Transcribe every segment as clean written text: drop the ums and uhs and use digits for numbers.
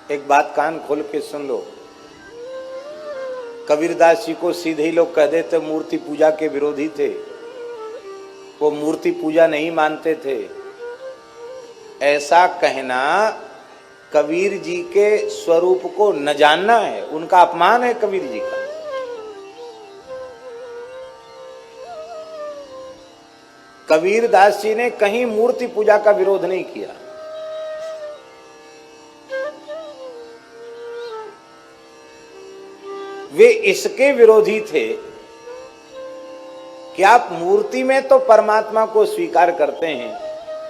एक बात कान खोल के सुन लो। कबीरदास जी को सीधे ही लोग कह देते मूर्ति पूजा के विरोधी थे, वो मूर्ति पूजा नहीं मानते थे। ऐसा कहना कबीर जी के स्वरूप को न जानना है, उनका अपमान है कबीर जी का। कबीरदास जी ने कहीं मूर्ति पूजा का विरोध नहीं किया। वे इसके विरोधी थे कि आप मूर्ति में तो परमात्मा को स्वीकार करते हैं,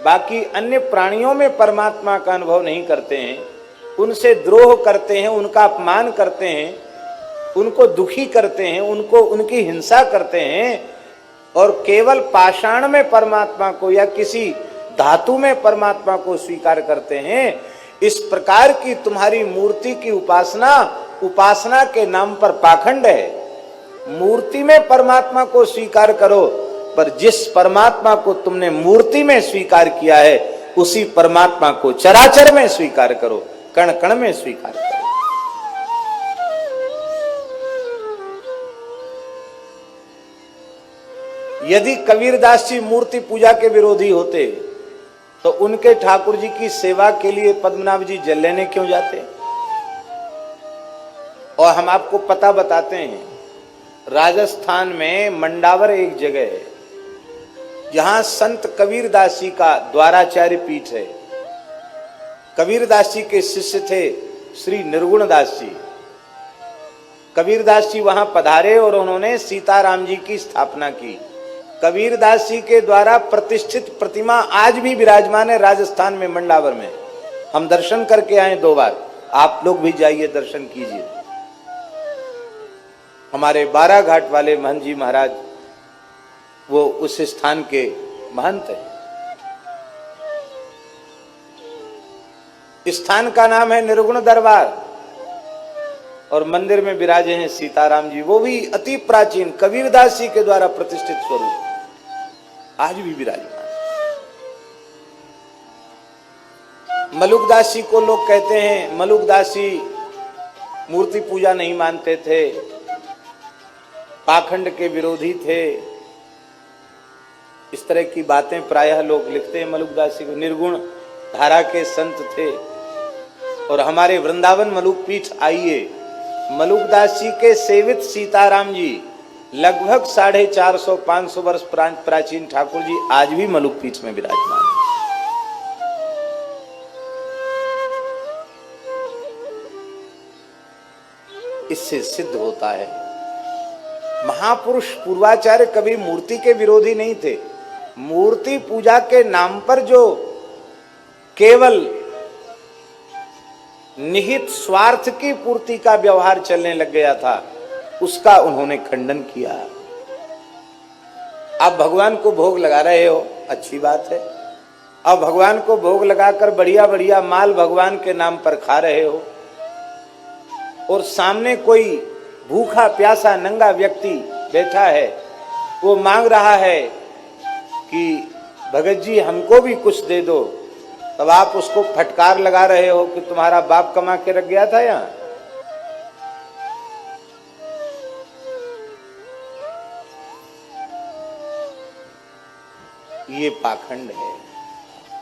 बाकी अन्य प्राणियों में परमात्मा का अनुभव नहीं करते हैं, उनसे द्रोह करते हैं, उनका अपमान करते हैं, उनको दुखी करते हैं, उनको उनकी हिंसा करते हैं, और केवल पाषाण में परमात्मा को या किसी धातु में परमात्मा को स्वीकार करते हैं। इस प्रकार की तुम्हारी मूर्ति की उपासना के नाम पर पाखंड है। मूर्ति में परमात्मा को स्वीकार करो, पर जिस परमात्मा को तुमने मूर्ति में स्वीकार किया है उसी परमात्मा को चराचर में स्वीकार करो, कण कण में स्वीकार करो। यदि कबीरदास जी मूर्ति पूजा के विरोधी होते तो उनके ठाकुर जी की सेवा के लिए पद्मनाभ जी जल लेने क्यों जाते? और हम आपको पता बताते हैं, राजस्थान में मंडावर एक जगह है जहां संत कबीरदास जी का द्वाराचार्य पीठ है। कबीरदास जी के शिष्य थे श्री निर्गुण दास जी। कबीरदास जी वहां पधारे और उन्होंने सीताराम जी की स्थापना की। कबीरदास जी के द्वारा प्रतिष्ठित प्रतिमा आज भी विराजमान है राजस्थान में मंडावर में। हम दर्शन करके आए 2 बार, आप लोग भी जाइए दर्शन कीजिए। हमारे बाराघाट वाले महंत जी महाराज वो उस स्थान के महंत हैं। स्थान का नाम है निर्गुण दरबार और मंदिर में विराजे हैं सीताराम जी, वो भी अति प्राचीन कबीरदास जी के द्वारा प्रतिष्ठित स्वरूप आज भी विराजमान। मलुकदास जी को लोग कहते हैं मलुकदास जी मूर्ति पूजा नहीं मानते थे, पाखंड के विरोधी थे, इस तरह की बातें प्रायः लोग लिखते हैं। मलुकदास जी को निर्गुण धारा के संत थे और हमारे वृंदावन मलुक पीठ आइए, मलुकदास जी के सेवित सीताराम जी लगभग 450-500 वर्ष प्राचीन ठाकुर जी आज भी मलुक पीठ में विराजमान है। इससे सिद्ध होता है महापुरुष पूर्वाचार्य कभी मूर्ति के विरोधी नहीं थे। मूर्ति पूजा के नाम पर जो केवल निहित स्वार्थ की पूर्ति का व्यवहार चलने लग गया था, उसका उन्होंने खंडन किया। आप भगवान को भोग लगा रहे हो, अच्छी बात है। अब भगवान को भोग लगाकर बढ़िया बढ़िया माल भगवान के नाम पर खा रहे हो और सामने कोई भूखा प्यासा नंगा व्यक्ति बैठा है, वो मांग रहा है कि भगत जी हमको भी कुछ दे दो, तब आप उसको फटकार लगा रहे हो कि तुम्हारा बाप कमा के रख गया था यहां। ये पाखंड है।